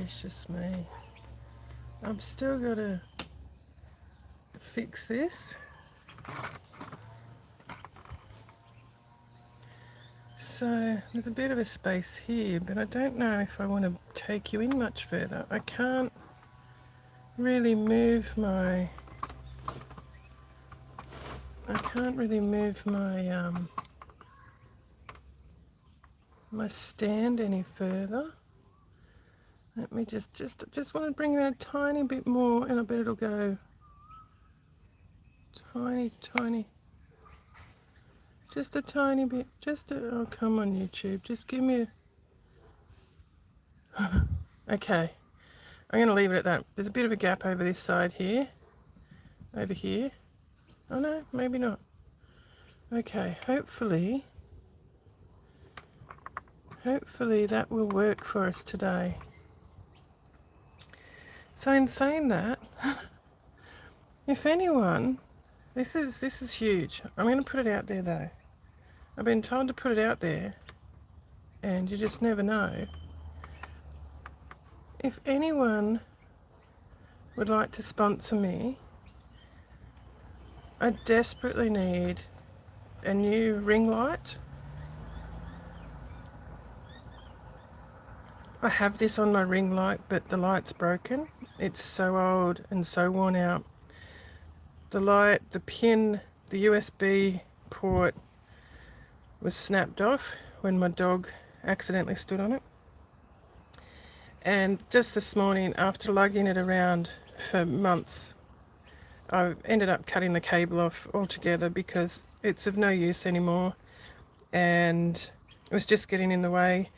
gracious me. I've still got to fix this. So there's a bit of a space here, but I don't know if I want to take you in much further. I can't really move my my stand any further. Let me just want to bring it a tiny bit more, and I bet it'll go tiny, just a tiny bit, oh come on YouTube, just give me a, okay, I'm going to leave it at that. There's a bit of a gap over this side here, over here, oh no, maybe not. Okay, hopefully that will work for us today. So in saying that, if anyone, this is huge. I'm going to put it out there though. I've been told to put it out there, and you just never know. If anyone would like to sponsor me, I desperately need a new ring light. I have this on my ring light, but the light's broken. It's so old and so worn out. The light, the pin, the USB port was snapped off when my dog accidentally stood on it. And just this morning, after lugging it around for months, I ended up cutting the cable off altogether because it's of no use anymore, and it was just getting in the way.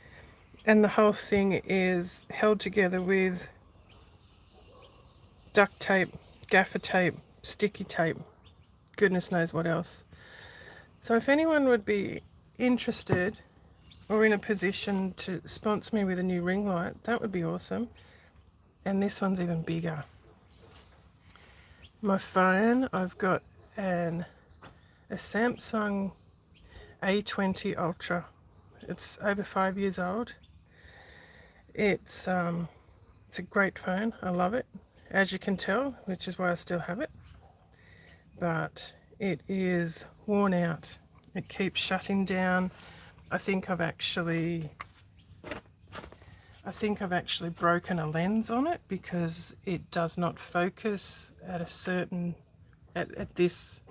And the whole thing is held together with duct tape, gaffer tape, sticky tape, goodness knows what else. So if anyone would be interested or in a position to sponsor me with a new ring light, that would be awesome. And this one's even bigger. My phone, I've got a Samsung A20 Ultra. It's over 5 years old. It's a great phone. I love it, as you can tell, which is why I still have it. But it is worn out. It keeps shutting down. I think I've actually broken a lens on it because it does not focus at a certain at this.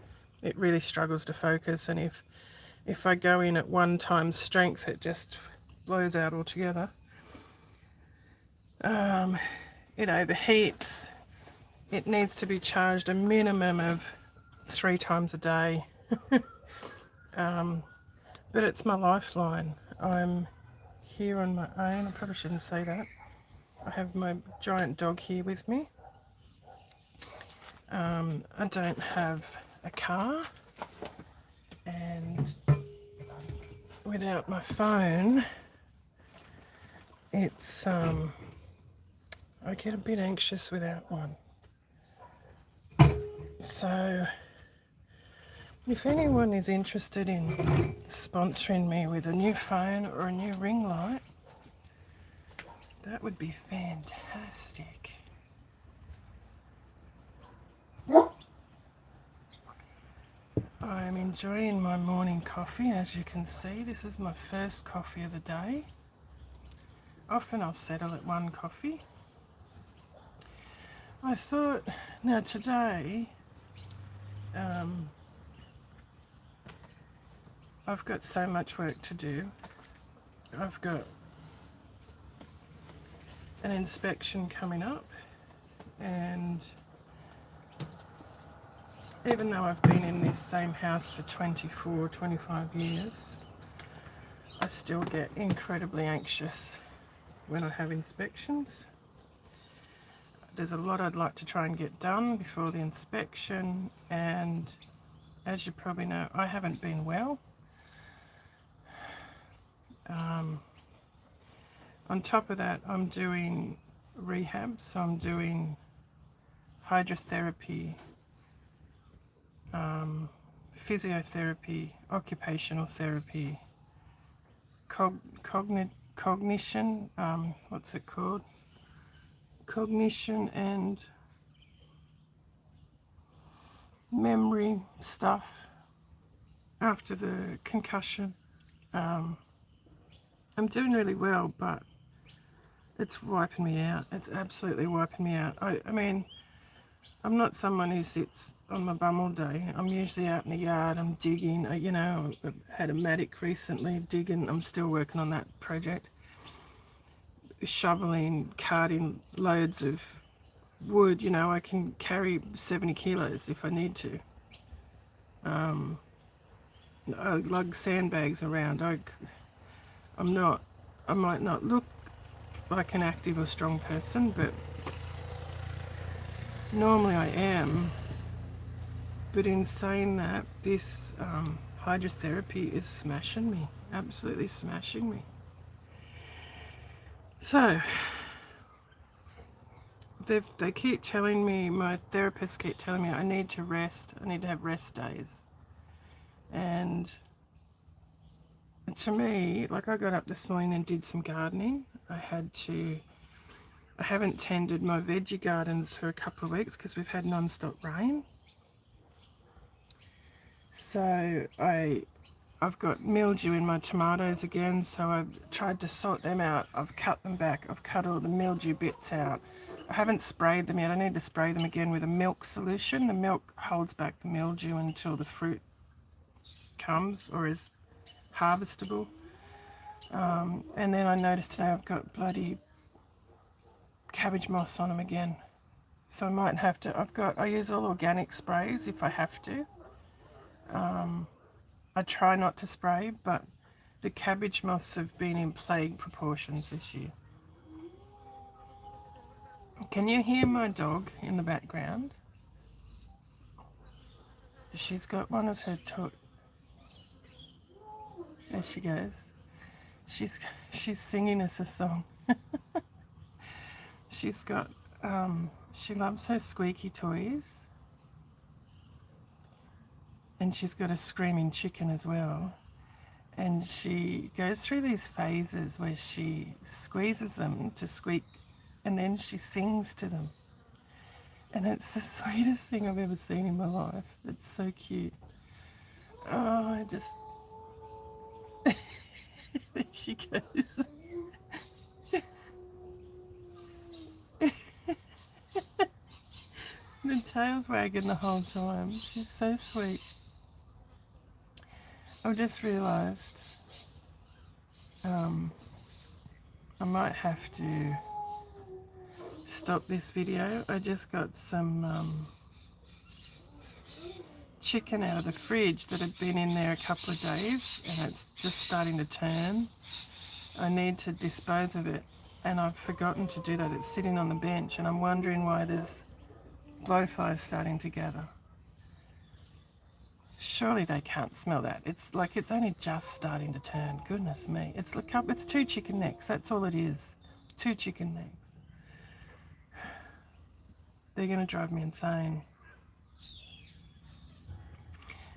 It really struggles to focus, and if I go in at 1 times strength, it just blows out altogether. It overheats. It needs to be charged a minimum of 3 times a day. But it's my lifeline. I'm here on my own. I probably shouldn't say that. I have my giant dog here with me. I don't have a car, and without my phone, it's I get a bit anxious without one. So if anyone is interested in sponsoring me with a new phone or a new ring light, that would be fantastic. I'm enjoying my morning coffee. As you can see, this is my first coffee of the day. Often I'll settle at 1 coffee. I thought, now today, I've got so much work to do. I've got an inspection coming up, and even though I've been in this same house for 24, 25 years, I still get incredibly anxious when I have inspections. There's a lot I'd like to try and get done before the inspection, and as you probably know, I haven't been well. On top of that, I'm doing rehab, so I'm doing hydrotherapy, physiotherapy, occupational therapy, cognition, what's it called? cognition and memory stuff after the concussion. I'm doing really well, but it's wiping me out. It's absolutely wiping me out. I mean, I'm not someone who sits on my bum all day. I'm usually out in the yard. I'm digging. You know, I had a mattock recently digging. I'm still working on that project. Shoveling, carting loads of wood. You know, I can carry 70 kilos if I need to. I lug sandbags around. I might not look like an active or strong person, but normally I am. But in saying that, this hydrotherapy is smashing me, absolutely smashing me. So, they keep telling me, my therapists keep telling me I need to rest, I need to have rest days. And to me, like I got up this morning and did some gardening. I haven't tended my veggie gardens for a couple of weeks because we've had non-stop rain. So I've got mildew in my tomatoes again, so I've tried to sort them out. I've cut them back. I've cut all the mildew bits out. I haven't sprayed them yet. I need to spray them again with a milk solution. The milk holds back the mildew until the fruit comes or is harvestable. And then I noticed today I've got bloody cabbage moss on them again. So I might have to, I use all organic sprays if I have to. I try not to spray, but the cabbage moths have been in plague proportions this year. Can you hear my dog in the background? She's got one of her there she goes. She's singing us a song. She's got, she loves her squeaky toys. And she's got a screaming chicken as well. And she goes through these phases where she squeezes them to squeak and then she sings to them. And it's the sweetest thing I've ever seen in my life. It's so cute. Oh, I just... there she goes. The tail's wagging the whole time. She's so sweet. I've just realised I might have to stop this video. I just got some chicken out of the fridge that had been in there a couple of days and it's just starting to turn. I need to dispose of it and I've forgotten to do that. It's sitting on the bench and I'm wondering why there's blowflies starting to gather. Surely they can't smell that. It's like it's only just starting to turn. Goodness me. It's it's 2 chicken necks. That's all it is. 2 chicken necks. They're going to drive me insane.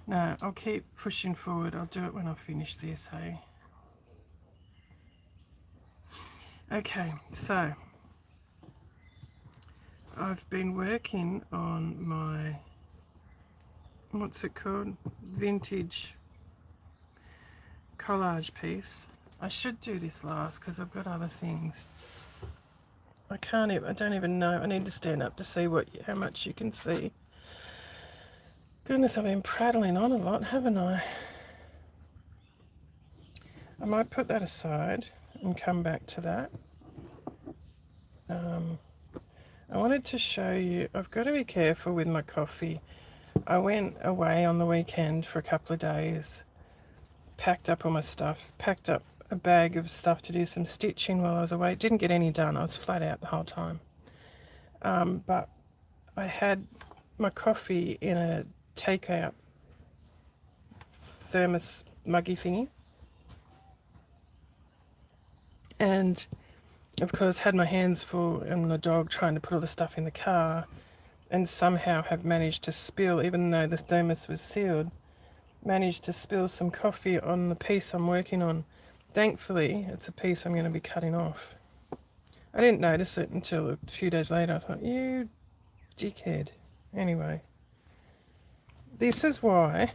No, I'll keep pushing forward. I'll do it when I finish this, hey? Okay, so I've been working on my, what's it called? Vintage collage piece. I should do this last because I've got other things. I don't even know. I need to stand up to see how much you can see. Goodness, I've been prattling on a lot, haven't I? I might put that aside and come back to that. I wanted to show you, I've got to be careful with my coffee. I went away on the weekend for a couple of days, packed up all my stuff, packed up a bag of stuff to do some stitching while I was away. Didn't get any done. I was flat out the whole time. But I had my coffee in a takeout thermos muggy thingy. And of course had my hands full and the dog trying to put all the stuff in the car and somehow have managed to spill, even though the thermos was sealed, managed to spill some coffee on the piece I'm working on. Thankfully, it's a piece I'm going to be cutting off. I didn't notice it until a few days later. I thought, you dickhead. Anyway, this is why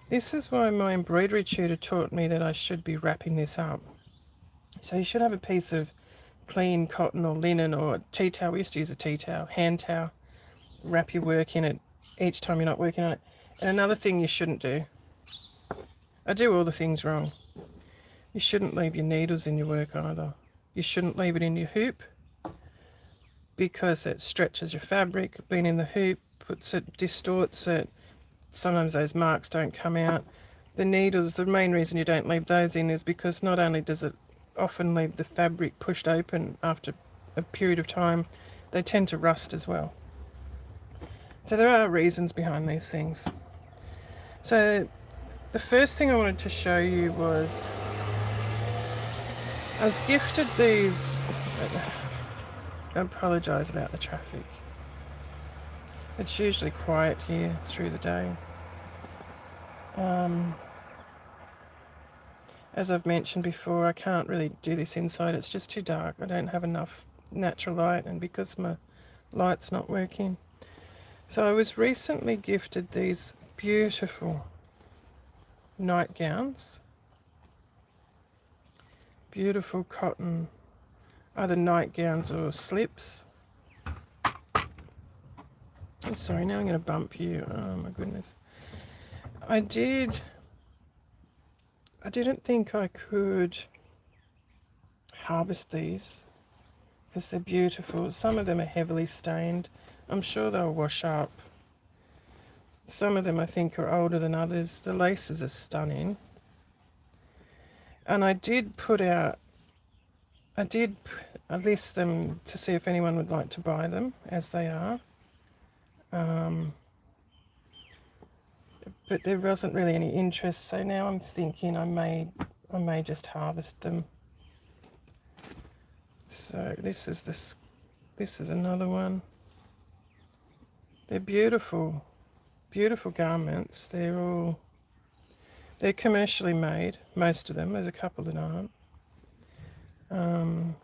this is why my embroidery tutor taught me that I should be wrapping this up. So you should have a piece of clean cotton or linen or tea towel. We used to use a tea towel, hand towel. Wrap your work in it each time you're not working on it. And another thing you shouldn't do, I do all the things wrong. You shouldn't leave your needles in your work either. You shouldn't leave it in your hoop because it stretches your fabric. Being in the hoop puts it, distorts it. Sometimes those marks don't come out. The needles, the main reason you don't leave those in is because not only does it often leave the fabric pushed open after a period of time, they tend to rust as well. So there are reasons behind these things. So the first thing I wanted to show you was I was gifted these. I apologise about the traffic. It's usually quiet here through the day. As I've mentioned before, I can't really do this inside. It's just too dark. I don't have enough natural light, and because my light's not working. So I was recently gifted these beautiful nightgowns. Beautiful cotton, either nightgowns or slips. Oh, sorry, now I'm going to bump you. Oh my goodness. I didn't think I could harvest these because they're beautiful. Some of them are heavily stained. I'm sure they'll wash up. Some of them I think are older than others. The laces are stunning. And I did list them to see if anyone would like to buy them as they are. But there wasn't really any interest, so now I'm thinking I may just harvest them. So this is another one. They're beautiful, beautiful garments. They're commercially made, most of them. There's a couple that aren't.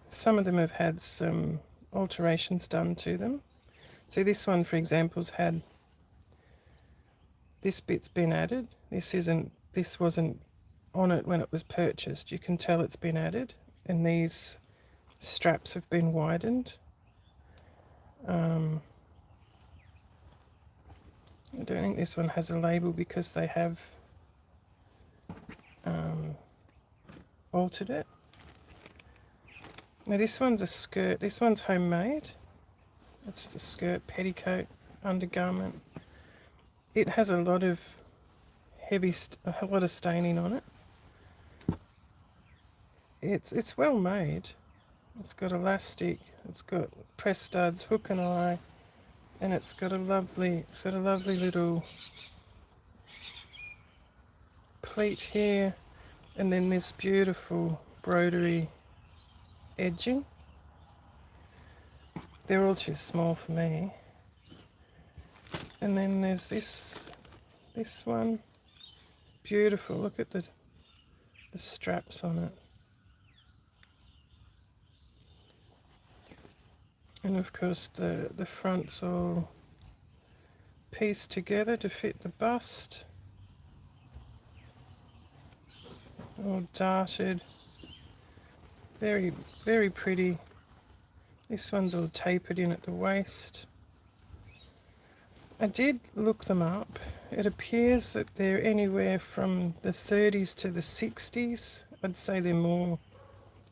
Some of them have had some alterations done to them. See, this one, for example's had this bit's been added. This wasn't on it when it was purchased. You can tell it's been added, and these straps have been widened. I don't think this one has a label because they have altered it. Now this one's a skirt. This one's homemade. It's a skirt, petticoat, undergarment. It has a lot of a lot of staining on it. It's well made. It's got elastic. It's got press studs, hook and eye, and it's got a lovely little pleat here, and then this beautiful broderie edging. They're all too small for me. And then there's this one. Beautiful. Look at the straps on it. And of course the front's all pieced together to fit the bust. All darted. Very, very pretty. This one's all tapered in at the waist. I did look them up. It appears that they're anywhere from the 30s to the 60s. I'd say they're more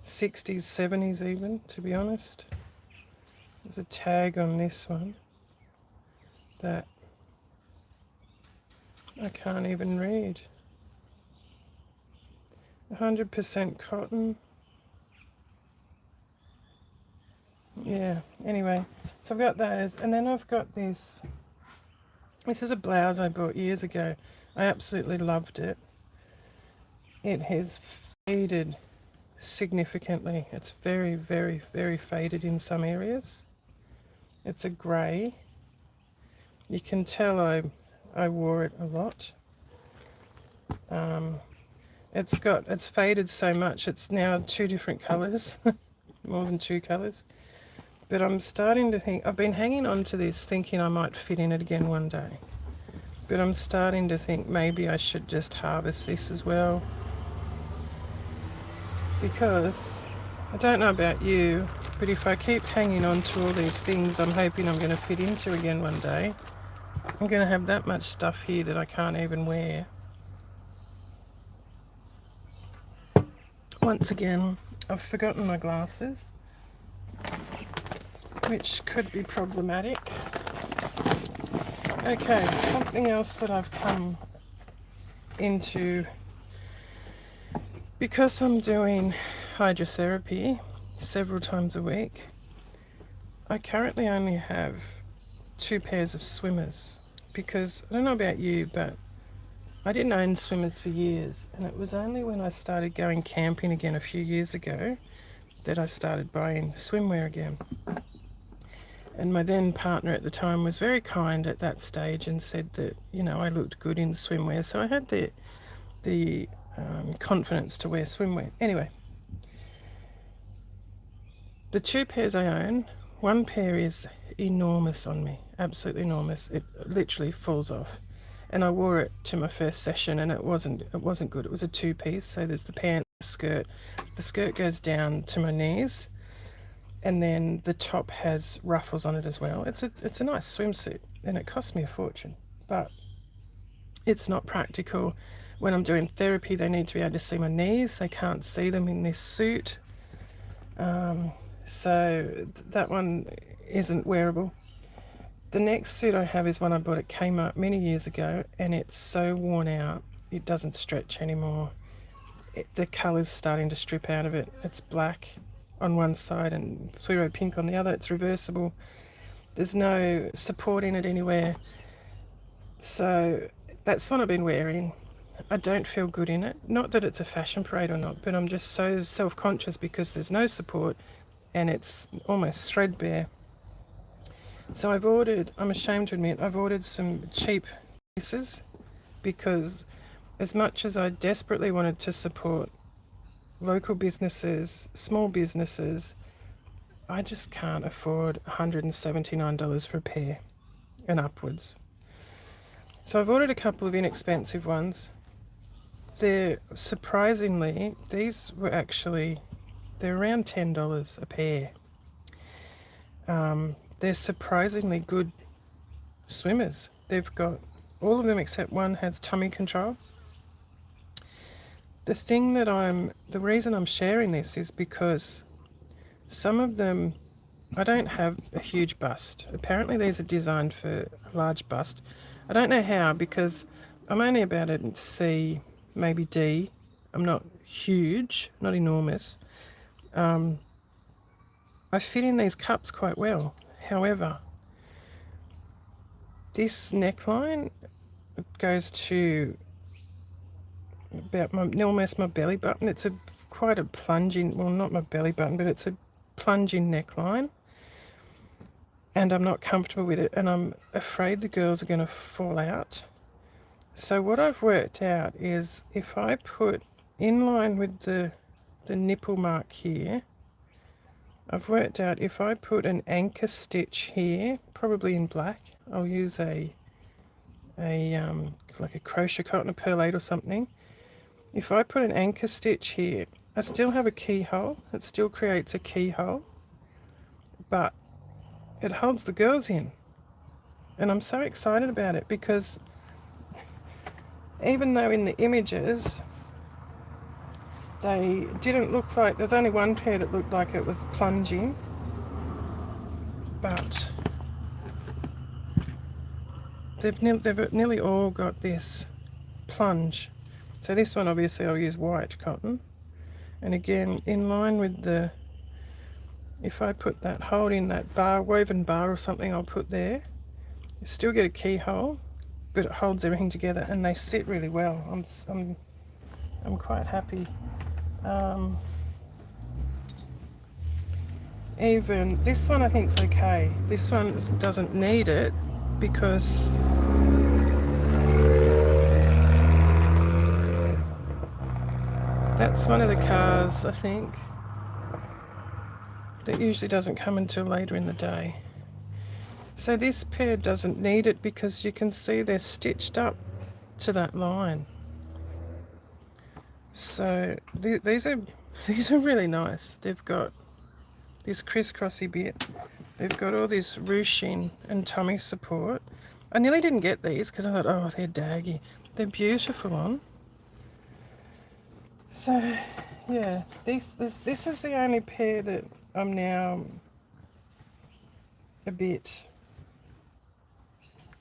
60s, 70s even, to be honest. There's a tag on this one that I can't even read. 100% cotton. Yeah, anyway, so I've got those, and then I've got this. This is a blouse I bought years ago. I absolutely loved it. It has faded significantly. It's very, very, very faded in some areas. It's a grey. You can tell I wore it a lot. It's faded so much it's now two different colours. more than 2 colours. But I'm starting to think, I've been hanging on to this thinking I might fit in it again one day. But I'm starting to think maybe I should just harvest this as well. Because I don't know about you, but if I keep hanging on to all these things I'm hoping I'm going to fit into again one day, I'm going to have that much stuff here that I can't even wear. Once again, I've forgotten my glasses, which could be problematic. Okay, something else that I've come into, because I'm doing hydrotherapy several times a week, I currently only have 2 pairs of swimmers, because I don't know about you, but I didn't own swimmers for years, and it was only when I started going camping again a few years ago that I started buying swimwear again. And my then partner at the time was very kind at that stage and said that, you know, I looked good in swimwear, so I had the confidence to wear swimwear. Anyway, the 2 pairs I own, one pair is enormous on me, absolutely enormous. It literally falls off. And I wore it to my first session and it wasn't good. It was a 2-piece, so there's the pants, the skirt. The skirt goes down to my knees, and then the top has ruffles on it as well. It's a nice swimsuit, and it cost me a fortune, but it's not practical. When I'm doing therapy, they need to be able to see my knees. They can't see them in this suit. So that one isn't wearable. The next suit I have is one I bought at Kmart many years ago, and it's so worn out, it doesn't stretch anymore. The colour's starting to strip out of it. It's black on one side and fluoro pink on the other. It's reversible. There's no support in it anywhere. So that's what I've been wearing. I don't feel good in it. Not that it's a fashion parade or not, but I'm just so self-conscious because there's no support and it's almost threadbare. So I've ordered, I'm ashamed to admit, I've ordered some cheap pieces, because as much as I desperately wanted to support local businesses, small businesses, I just can't afford $179 for a pair and upwards. So I've ordered a couple of inexpensive ones. They're surprisingly, these were actually, they're around $10 a pair. They're surprisingly good swimmers. They've got, all of them except one has tummy control. The reason I'm sharing this is because some of them, I don't have a huge bust. Apparently these are designed for a large bust. I don't know how, because I'm only about a C, maybe D. I'm not huge, not enormous. I fit in these cups quite well. However, this neckline goes to about almost my belly button. It's quite a plunging, well, not my belly button, but it's a plunging neckline, and I'm not comfortable with it, and I'm afraid the girls are going to fall out. So what I've worked out is, if I put in line with the nipple mark here, I've worked out if I put an anchor stitch here, probably in black, I'll use like a crochet cotton, a pearl 8 or something. If I put an anchor stitch here, I still have a keyhole. It still creates a keyhole, but it holds the girls in. And I'm so excited about it, because even though in the images they didn't look like, there's only one pair that looked like it was plunging, but they've nearly all got this plunge. So this one, obviously I'll use white cotton, and again in line with the, if I put that, hold in that bar, woven bar or something, I'll put there, you still get a keyhole, but it holds everything together, and they sit really well. I'm quite happy. Even this one I think is okay. This one doesn't need it, because that's one of the cars, I think. that usually doesn't come until later in the day. So this pair doesn't need it because you can see they're stitched up to that line. So these are really nice. They've got this crisscrossy bit. They've got all this ruching and tummy support. I nearly didn't get these because I thought, oh, they're daggy. They're beautiful on. So yeah, this is the only pair that I'm now a bit.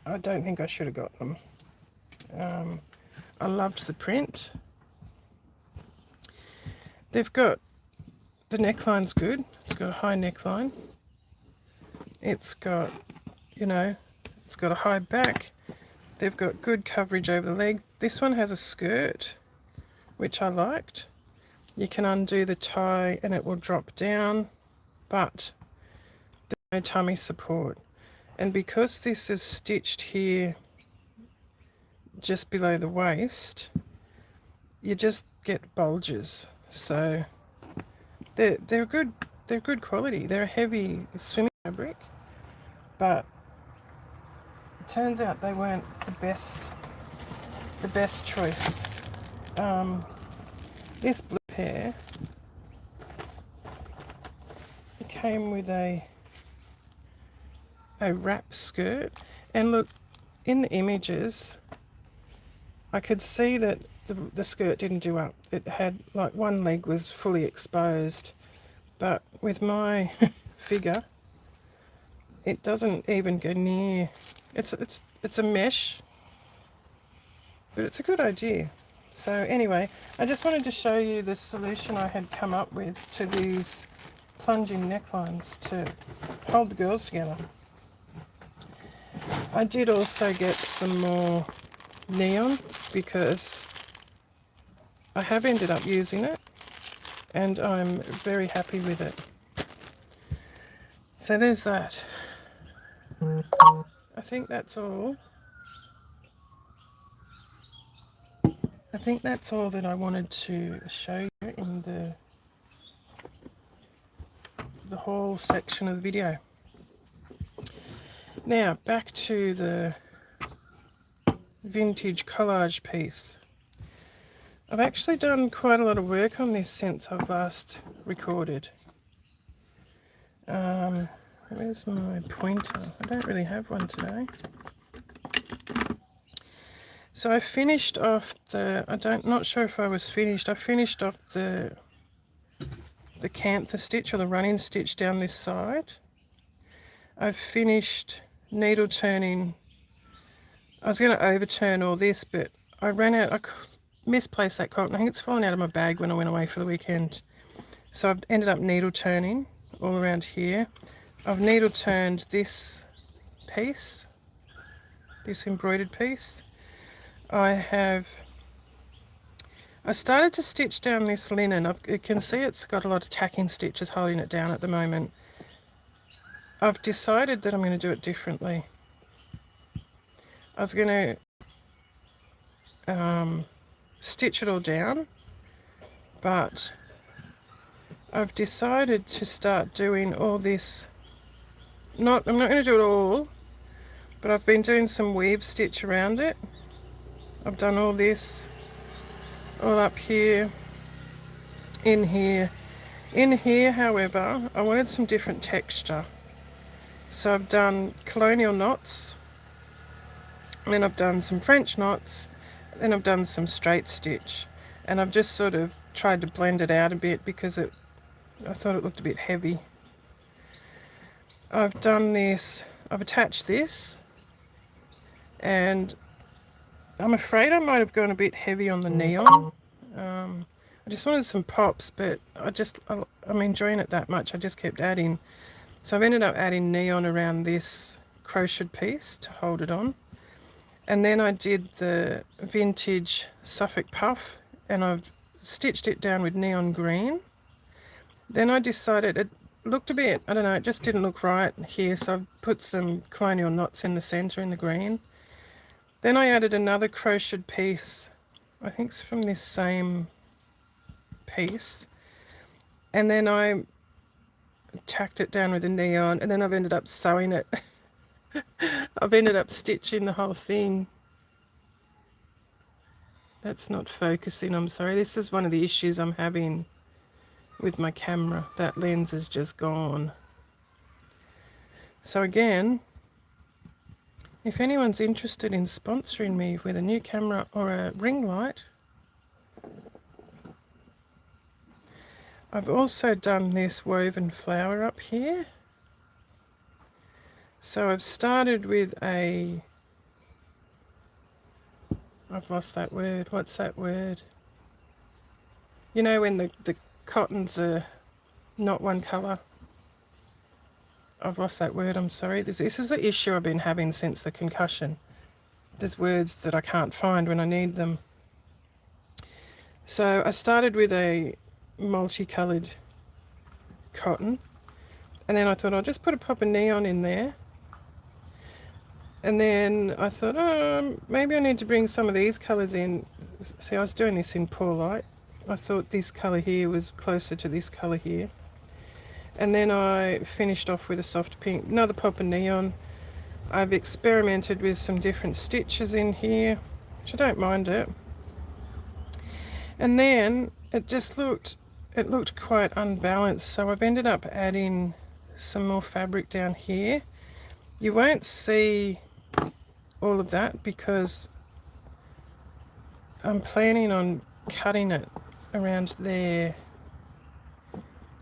I don't think I should have got them. I loved the print. They've got, the neckline's good. It's got a high neckline. It's got, you know, it's got a high back. They've got good coverage over the leg. This one has a skirt, which I liked. You can undo the tie and it will drop down, but there's no tummy support. And because this is stitched here just below the waist, you just get bulges. So they're good quality. They're a heavy swimming fabric, but it turns out they weren't the best choice. This blue pair, it came with a wrap skirt, and look, in the images I could see that the skirt didn't do up. It had, like, one leg was fully exposed, but with my figure it doesn't even go near. It's a mesh, but it's a good idea. So anyway, I just wanted to show you the solution I had come up with to these plunging necklines to hold the girls together. I did also get some more neon because I have ended up using it and I'm very happy with it. So there's that. I think that's all. I think that's all that I wanted to show you in the haul section of the video. Now back to the vintage collage piece. I've actually done quite a lot of work on this since I've last recorded. Where's my pointer? I don't really have one today. So I finished off not sure if I was finished. I finished off the cantha stitch, or the running stitch, down this side. I've finished needle turning. I was going to overturn all this, but I ran out. I misplaced that cotton. I think it's fallen out of my bag when I went away for the weekend. So I've ended up needle turning all around here. I've needle turned this piece, this embroidered piece. I started to stitch down this linen. You can see it's got a lot of tacking stitches holding it down at the moment. I've decided that I'm going to do it differently. I was going to stitch it all down, but I've decided to start doing all this. I'm not going to do it all, but I've been doing some weave stitch around it. I've done all this, all up here, in here. In here, however, I wanted some different texture. So I've done colonial knots, and then I've done some French knots, and then I've done some straight stitch. And I've just sort of tried to blend it out a bit because I thought it looked a bit heavy. I've done this, I've attached this, and I'm afraid I might have gone a bit heavy on the neon. I just wanted some pops, but I'm enjoying it that much, I just kept adding. So I've ended up adding neon around this crocheted piece to hold it on. And then I did the vintage Suffolk puff, and I've stitched it down with neon green. Then I decided it looked a bit, I don't know, it just didn't look right here, so I've put some colonial knots in the center in the green. Then I added another crocheted piece, I think it's from this same piece, and then I tacked it down with a neon, and then I've ended up sewing it. I've ended up stitching the whole thing. That's not focusing, I'm sorry. This is one of the issues I'm having with my camera. That lens is just gone. So again, if anyone's interested in sponsoring me with a new camera or a ring light, I've also done this woven flower up here. So I've started with a, I've lost that word. What's that word? You know when the cottons are not one colour? I've lost that word, I'm sorry. This is the issue I've been having since the concussion. There's words that I can't find when I need them. So I started with a multicoloured cotton, and then I thought I'll just put a pop of neon in there. And then I thought, oh, maybe I need to bring some of these colours in. See, I was doing this in poor light. I thought this colour here was closer to this colour here. And then I finished off with a soft pink, another pop of neon. I've experimented with some different stitches in here, which I don't mind it. And then it just looked quite unbalanced, so I've ended up adding some more fabric down here. You won't see all of that because I'm planning on cutting it around there,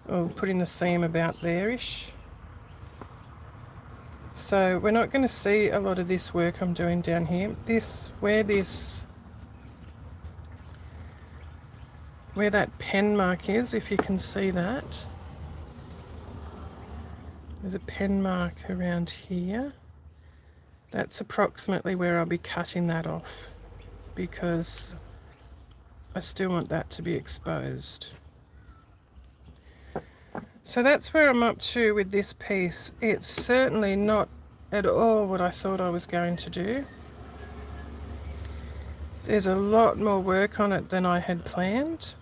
or putting the seam about there-ish. So we're not going to see a lot of this work I'm doing down here. Where that pen mark is, if you can see that. There's a pen mark around here. That's approximately where I'll be cutting that off, because I still want that to be exposed. So that's where I'm up to with this piece. It's certainly not at all what I thought I was going to do. There's a lot more work on it than I had planned.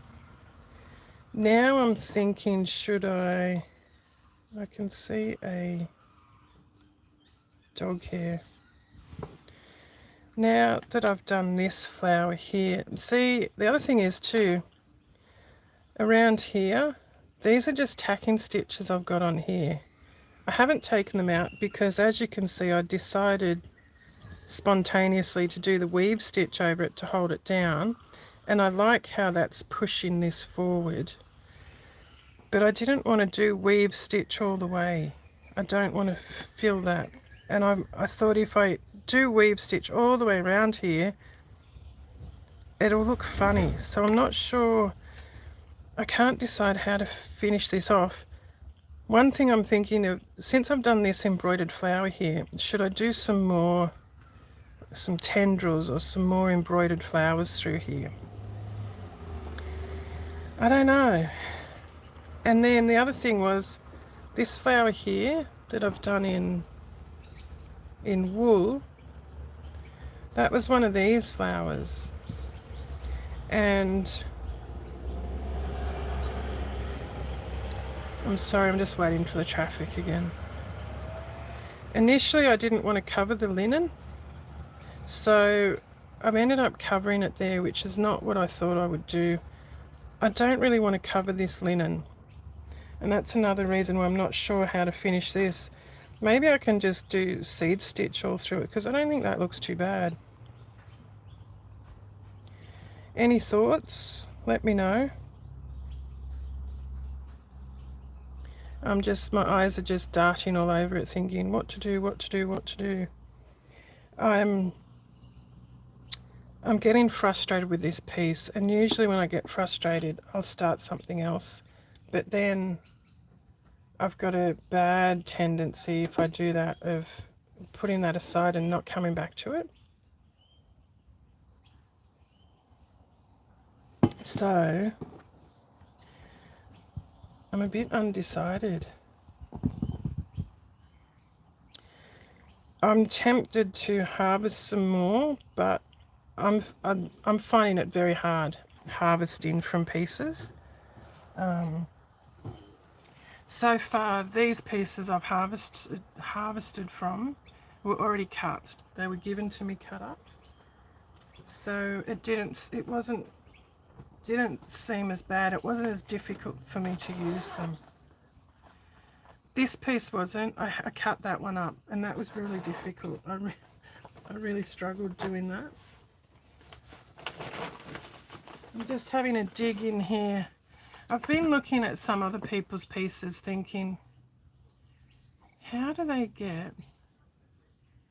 Now I'm thinking, I can see a dog hair. Now that I've done this flower here, see, the other thing is too, around here, these are just tacking stitches I've got on here. I haven't taken them out because, as you can see, I decided spontaneously to do the weave stitch over it to hold it down, and I like how that's pushing this forward. But I didn't want to do weave stitch all the way. I don't want to feel that. And I thought if I do weave stitch all the way around here, it'll look funny. So I'm not sure, I can't decide how to finish this off. One thing I'm thinking of, since I've done this embroidered flower here, should I do some tendrils or some more embroidered flowers through here? I don't know. And then the other thing was this flower here that I've done in wool. That was one of these flowers, and I'm sorry, I'm just waiting for the traffic again. Initially I didn't want to cover the linen, so I've ended up covering it there, which is not what I thought I would do. I don't really want to cover this linen, and that's another reason why I'm not sure how to finish this. Maybe I can just do seed stitch all through it, because I don't think that looks too bad. Any thoughts? Let me know. My eyes are just darting all over it, thinking what to do. I'm getting frustrated with this piece, and usually when I get frustrated, I'll start something else. But then I've got a bad tendency, if I do that, of putting that aside and not coming back to it. So I'm a bit undecided. I'm tempted to harvest some more, but I'm finding it very hard harvesting from pieces. So far, these pieces I've harvested from were already cut. They were given to me cut up. So didn't seem as bad. It wasn't as difficult for me to use them. This piece wasn't. I cut that one up, and that was really difficult. I really struggled doing that. I'm just having a dig in here. I've been looking at some other people's pieces thinking, how do they get...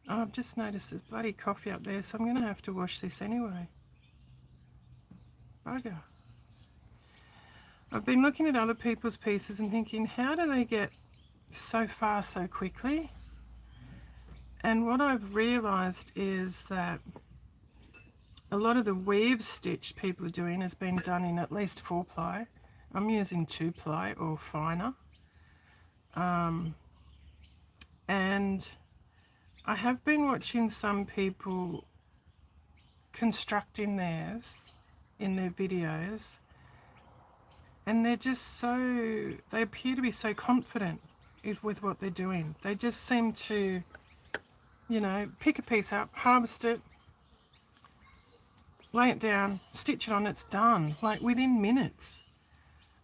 Oh, I've just noticed there's bloody coffee up there, so I'm going to have to wash this anyway. Bugger. I've been looking at other people's pieces and thinking, how do they get so far so quickly? And what I've realised is that a lot of the weave stitch people are doing has been done in at least 4-ply. I'm using 2-ply or finer. And I have been watching some people constructing theirs in their videos, and they're just so, they appear to be so confident with what they're doing. They just seem to, you know, pick a piece up, harvest it, lay it down, stitch it on, it's done, like within minutes.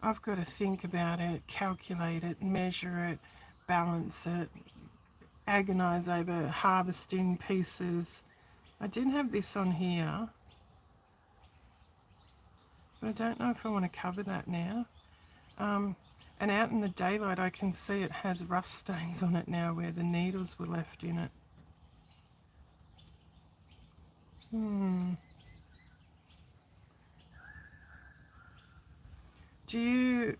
I've got to think about it, calculate it, measure it, balance it, agonise over harvesting pieces. I did have this on here, but I don't know if I want to cover that now. And out in the daylight I can see it has rust stains on it now where the needles were left in it. Do you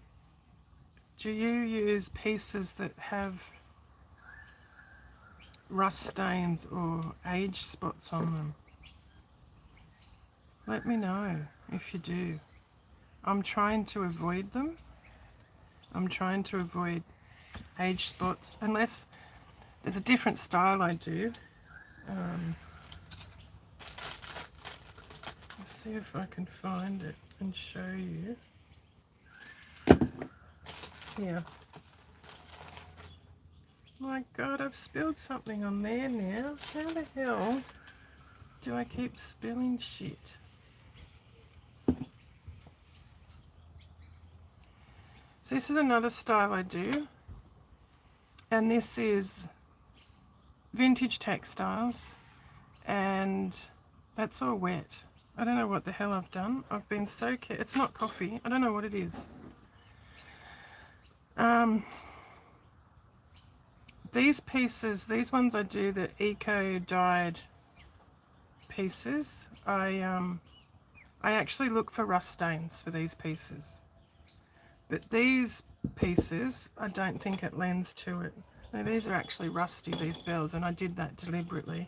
use pieces that have rust stains or age spots on them? Let me know if you do. I'm trying to avoid them. I'm trying to avoid age spots, unless there's a different style I do. Let's see if I can find it and show you. Here. My God, I've spilled something on there now. How the hell do I keep spilling shit? So this is another style I do, and this is vintage textiles, and that's all wet. I don't know what the hell I've done. I've been so careful. It's not coffee. I don't know what it is. These pieces, these ones I do, the eco-dyed pieces, I actually look for rust stains for these pieces. But these pieces, I don't think it lends to it. Now, these are actually rusty, these bells, and I did that deliberately.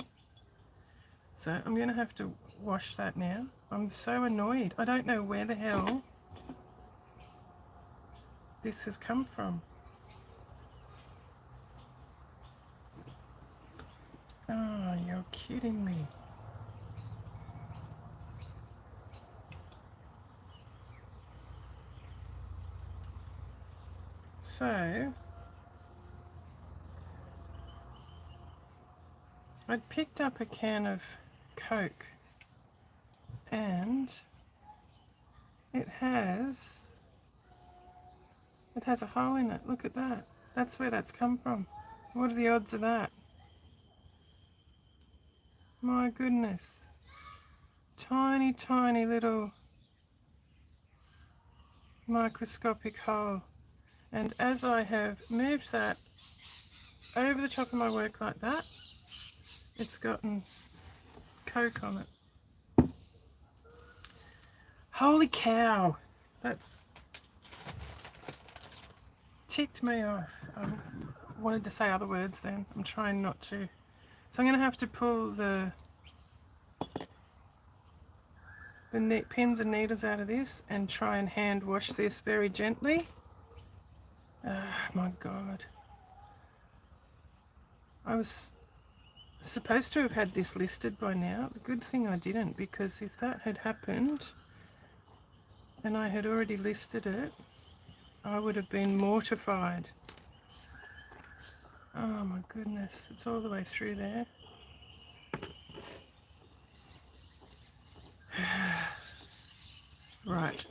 So I'm going to have to wash that now. I'm so annoyed. I don't know where the hell this has come from. Oh, you're kidding me. So, I'd picked up a can of Coke, and it has a hole in it. Look at that. That's where that's come from. What are the odds of that? My goodness. Tiny, tiny little microscopic hole. And as I have moved that over the top of my work like that, it's gotten Coke on it. Holy cow! That's ticked me off. I wanted to say other words then. I'm trying not to. So I'm going to have to pull the pins and needles out of this and try and hand wash this very gently. Oh my God. I was supposed to have had this listed by now. The good thing I didn't, because if that had happened and I had already listed it, I would have been mortified. Oh my goodness, it's all the way through there. Right,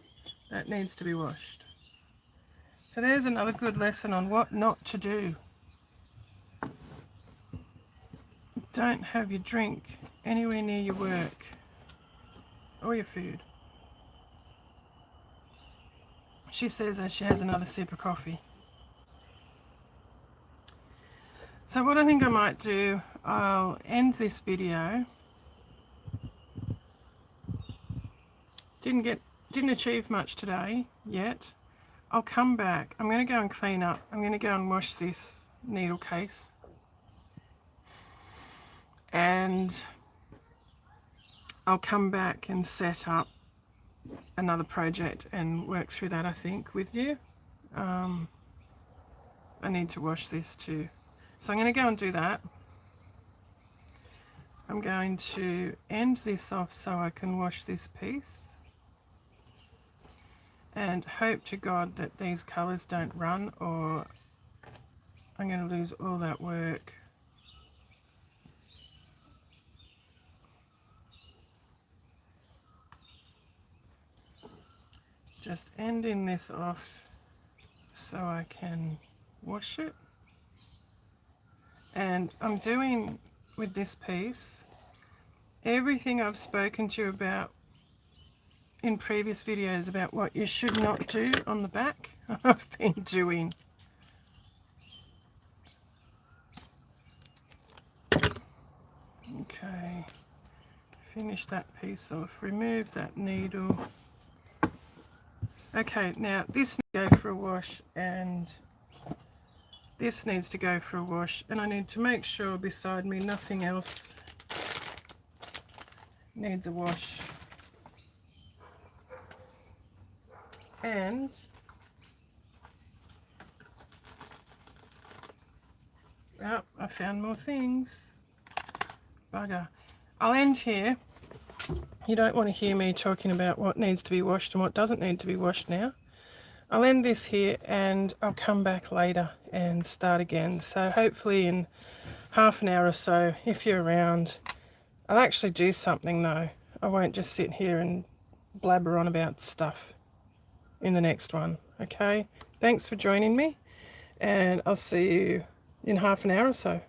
that needs to be washed. So there's another good lesson on what not to do. Don't have your drink anywhere near your work or your food. She says as she has another sip of coffee. So what I think I might do, I'll end this video. Didn't achieve much today yet. I'll come back. I'm going to go and clean up. I'm going to go and wash this needle case. And I'll come back and set up another project and work through that, I think, with you. I need to wash this too. So I'm going to go and do that. I'm going to end this off so I can wash this piece. And hope to God that these colours don't run, or I'm going to lose all that work. Just ending this off so I can wash it. And I'm doing with this piece everything I've spoken to you about in previous videos about what you should not do on the back. I've been doing. Okay, finish that piece off, remove that needle. Okay, now this needs to go for a wash, and this needs to go for a wash, and I need to make sure beside me nothing else needs a wash. And oh, I found more things. Bugger. I'll end here. You don't want to hear me talking about what needs to be washed and what doesn't need to be washed now. I'll end this here and I'll come back later and start again. So hopefully in half an hour or so, if you're around, I'll actually do something though. I won't just sit here and blabber on about stuff in the next one. Okay, thanks for joining me, and I'll see you in half an hour or so.